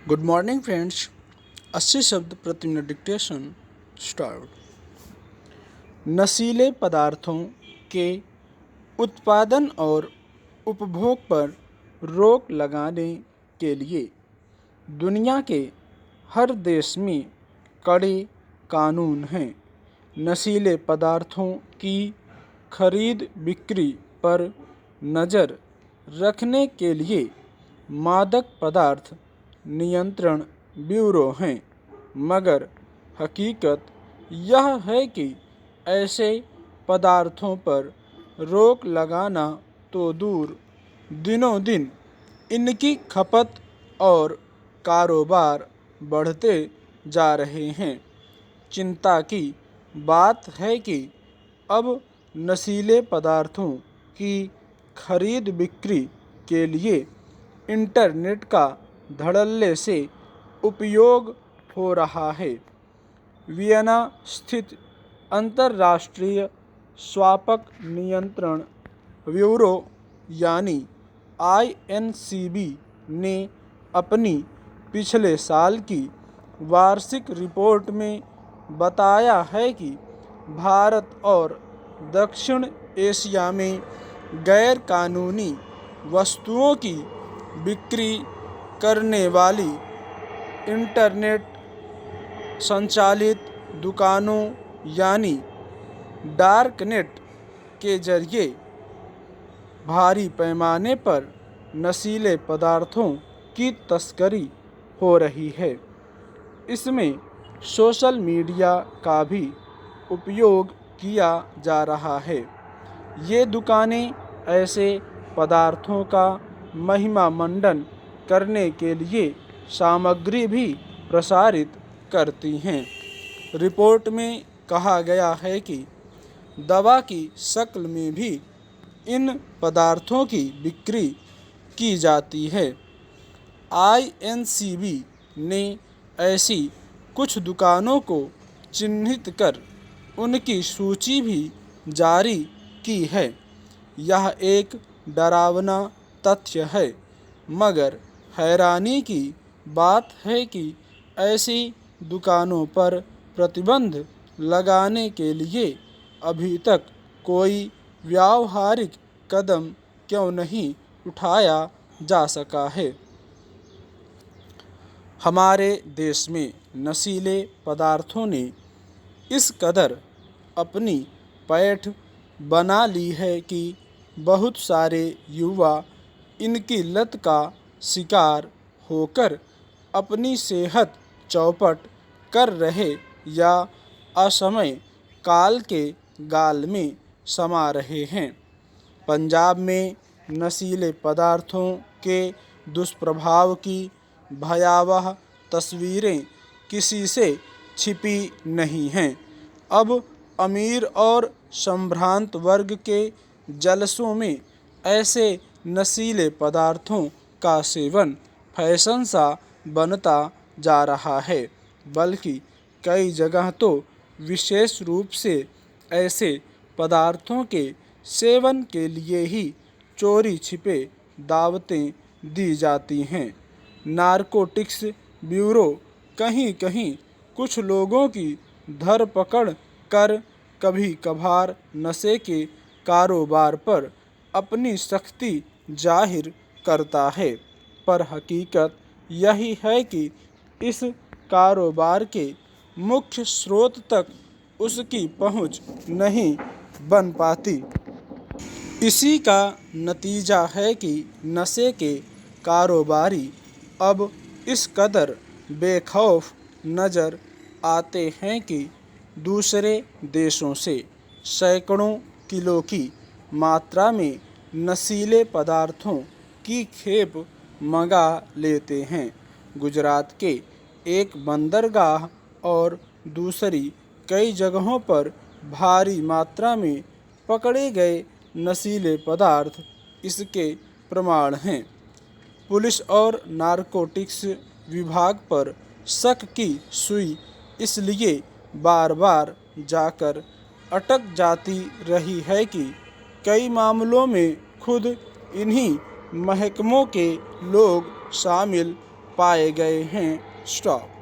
Good morning friends. 80 शब्द प्रति minute dictation start. नशीले पदार्थों के उत्पादन और उपभोग पर रोक लगाने के लिए दुनिया के हर देश में कड़े कानून हैं। नशीले पदार्थों की खरीद बिक्री पर नज़र रखने के लिए मादक पदार्थ नियंत्रण ब्यूरो हैं, मगर हकीकत यह है कि ऐसे पदार्थों पर रोक लगाना तो दूर, दिनों दिन इनकी खपत और कारोबार बढ़ते जा रहे हैं। चिंता की बात है कि अब नशीले पदार्थों की खरीद बिक्री के लिए इंटरनेट का धड़ल्ले से उपयोग हो रहा है। वियना स्थित अंतर्राष्ट्रीय स्वापक नियंत्रण ब्यूरो यानी INCB ने अपनी पिछले साल की वार्षिक रिपोर्ट में बताया है कि भारत और दक्षिण एशिया में गैर कानूनी वस्तुओं की बिक्री करने वाली इंटरनेट संचालित दुकानों यानी डार्कनेट के जरिए भारी पैमाने पर नशीले पदार्थों की तस्करी हो रही है। इसमें सोशल मीडिया का भी उपयोग किया जा रहा है। ये दुकानें ऐसे पदार्थों का महिमा मंडन करने के लिए सामग्री भी प्रसारित करती हैं। रिपोर्ट में कहा गया है कि दवा की शक्ल में भी इन पदार्थों की बिक्री की जाती है। INCB ने ऐसी कुछ दुकानों को चिन्हित कर उनकी सूची भी जारी की है। यह एक डरावना तथ्य है, मगर हैरानी की बात है कि ऐसी दुकानों पर प्रतिबंध लगाने के लिए अभी तक कोई व्यावहारिक कदम क्यों नहीं उठाया जा सका है। हमारे देश में नशीले पदार्थों ने इस कदर अपनी पैठ बना ली है कि बहुत सारे युवा इनकी लत का शिकार होकर अपनी सेहत चौपट कर रहे या असमय काल के गाल में समा रहे हैं। पंजाब में नशीले पदार्थों के दुष्प्रभाव की भयावह तस्वीरें किसी से छिपी नहीं हैं। अब अमीर और संभ्रांत वर्ग के जलसों में ऐसे नशीले पदार्थों का सेवन फैशन सा बनता जा रहा है, बल्कि कई जगह तो विशेष रूप से ऐसे पदार्थों के सेवन के लिए ही चोरी छिपे दावतें दी जाती हैं। नारकोटिक्स ब्यूरो कहीं कहीं कुछ लोगों की धरपकड़ कर कभी कभार नशे के कारोबार पर अपनी सख्ती जाहिर करता है, पर हकीकत यही है कि इस कारोबार के मुख्य स्रोत तक उसकी पहुंच नहीं बन पाती। इसी का नतीजा है कि नशे के कारोबारी अब इस कदर बेखौफ नज़र आते हैं कि दूसरे देशों से सैकड़ों किलो की मात्रा में नशीले पदार्थों की खेप मंगा लेते हैं। गुजरात के एक बंदरगाह और दूसरी कई जगहों पर भारी मात्रा में पकड़े गए नशीले पदार्थ इसके प्रमाण हैं। पुलिस और नारकोटिक्स विभाग पर शक की सुई इसलिए बार बार जाकर अटक जाती रही है कि कई मामलों में खुद इन्हीं महकमों के लोग शामिल पाए गए हैं। स्टॉप।